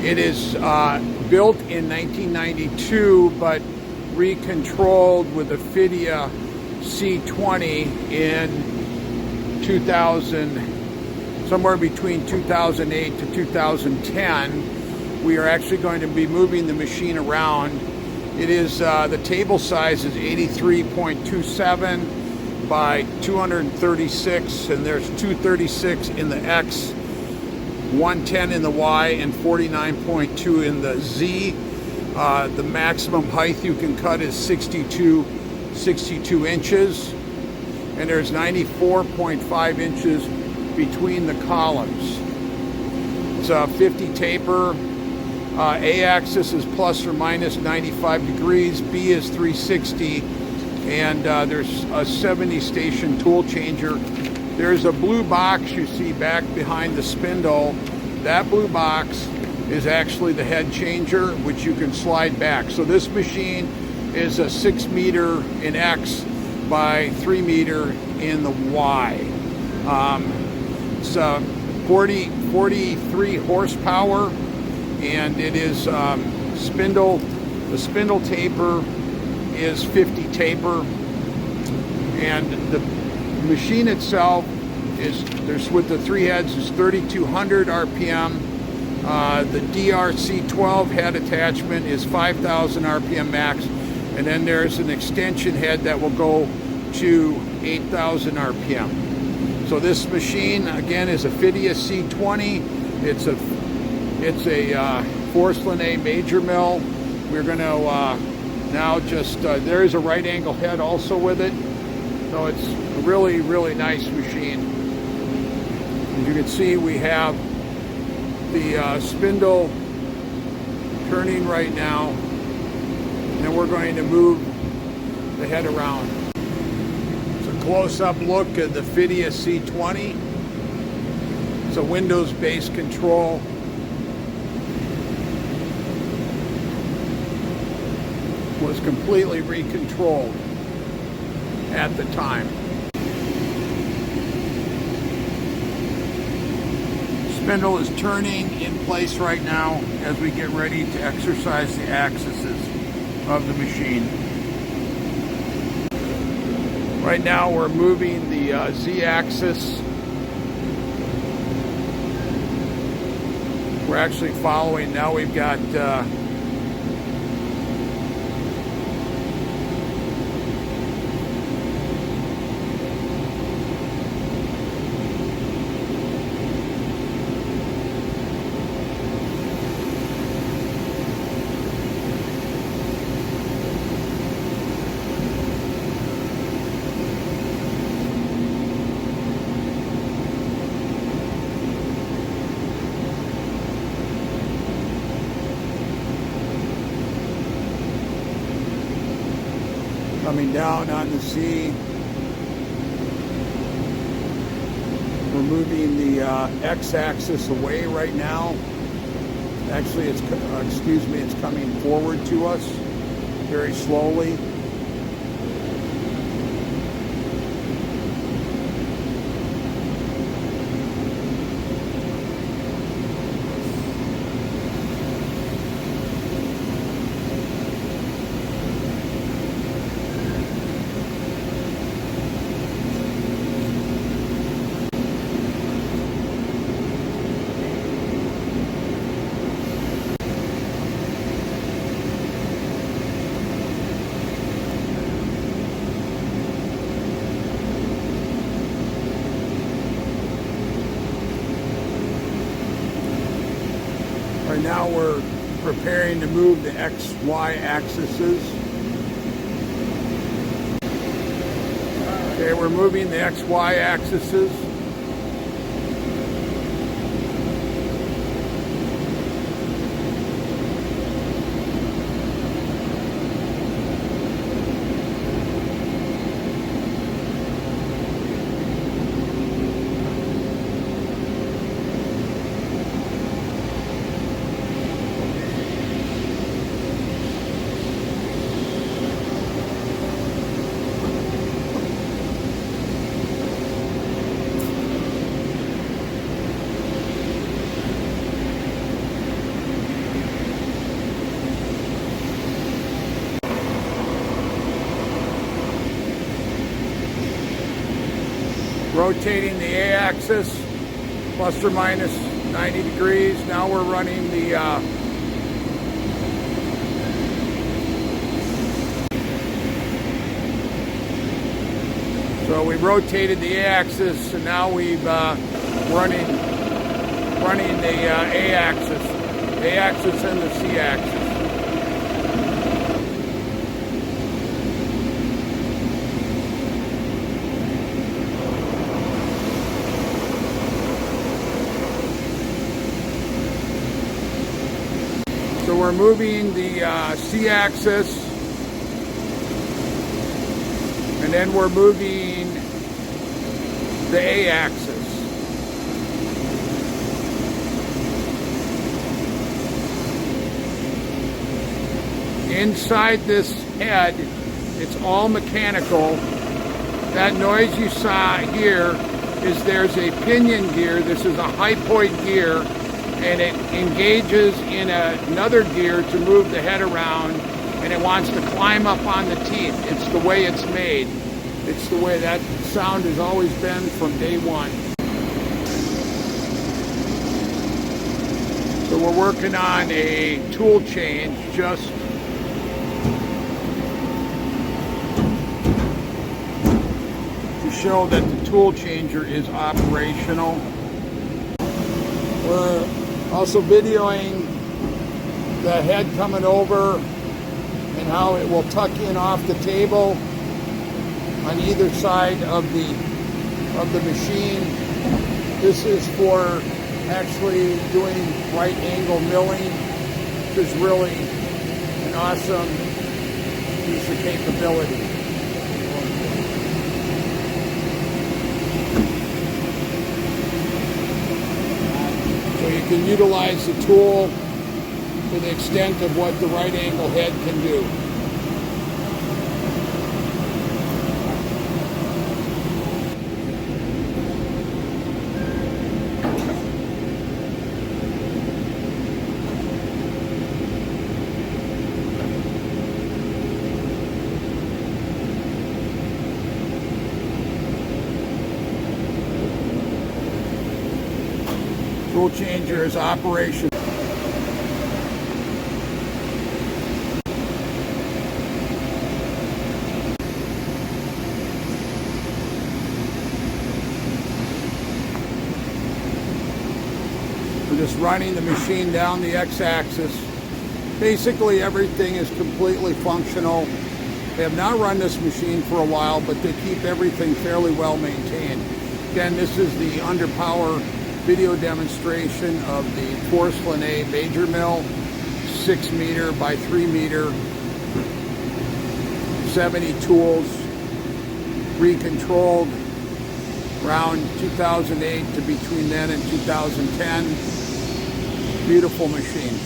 It is built in 1992, but recontrolled with a Fidia C20 in 2000, somewhere between 2008 to 2010. We are actually going to be moving the machine around. It is, the table size is 83.27 by 236, and there's 236 in the X, 110 in the Y, and 49.2 in the Z. The maximum height you can cut is 62 inches, and there's 94.5 inches between the columns. It's a 50 taper. A-axis is plus or minus 95 degrees, B is 360, and there's a 70 station tool changer. There's a blue box you see back behind the spindle. That blue box is actually the head changer, which you can slide back. So this machine is a 6 meter in X by 3 meter in the Y. It's 43 horsepower, and it is the Spindle Taper is 50 taper, and the machine itself is, there's with the 3 heads, is 3,200 RPM. The DRC12 Head Attachment is 5,000 RPM max, and then there's an extension head that will go to 8,000 RPM. So this machine again is a Fidia C20. It's a porcelain MajorMill. We're going to now just there is a right angle head also with it, so it's a really nice machine. As you can see, we have the spindle turning right now, and we're going to move the head around. It's a close-up look at the Fidia C20. It's a Windows-based control. Was completely recontrolled at the time. Spindle is turning in place right now as we get ready to exercise the axes of the machine. Right now we're moving the Z-axis. We're actually following, now we've got coming down on the Z. We're moving the X-axis away right now. Actually, it's it's coming forward to us very slowly. Right now we're preparing to move the XY axes. Okay, we're moving the XY axes. rotating the A-axis, plus or minus 90 degrees. Now we're running the so we rotated the A-axis, and now we've running the A-axis and the C-axis. So we're moving the C-axis, and then we're moving the A-axis. Inside this head, it's all mechanical. That noise you saw here is there's a pinion gear. This is a hypoid gear, and it engages in another gear to move the head around, and it wants to climb up on the teeth. It's the way it's made. It's the way that sound has always been from day one. So we're working on a tool change just to show that the tool changer is operational. We're also videoing the head coming over and how it will tuck in off the table on either side of the machine. This is for actually doing right angle milling, which is really an awesome piece of capability. So you can utilize the tool to the extent of what the right angle head can do. Tool changer is operation. We're just running the machine down the X-axis. Basically everything is completely functional. They have not run this machine for a while, but they keep everything fairly well maintained. Again, this is the underpower video demonstration of the porcelain A MajorMill 6 meter by 3 meter, 70 tools, recontrolled around 2008 to between then and 2010. Beautiful machine.